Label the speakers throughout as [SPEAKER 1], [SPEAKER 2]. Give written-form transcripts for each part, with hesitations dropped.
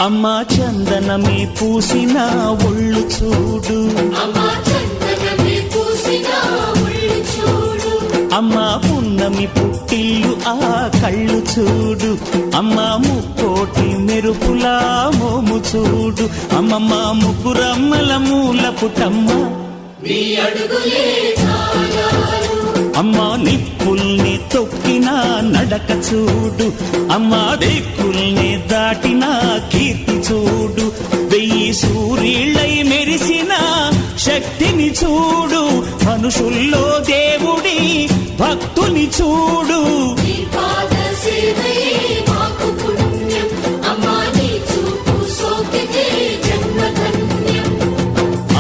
[SPEAKER 1] అమ్మా చందనమే పూసిన ఒళ్ళు చూడు, అమ్మా పున్నమి పుట్టిల్లు ఆ కళ్ళు చూడు, అమ్మా ముక్కోటి మెరుపులా మోము చూడు, అమ్మమ్మ ముగ్గురమ్మల మూల పుటమ్మ అమ్మా నిప్పుల్ని తొక్కిన నడక చూడు, అమ్మా దిక్కుల్ని దాటిన కీర్తి చూడు, 1000 సూర్యుళ్ళై మెరిసిన శక్తిని చూడు, మనుషుల్లో దేవుడి భక్తుని చూడు.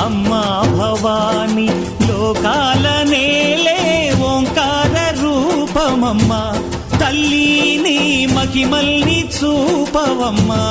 [SPEAKER 1] అమ్మా భవాని లోకాల నేలే ఓంకార రూపమమ్మా, తల్లిని మహిమల్ని చూపవమ్మా.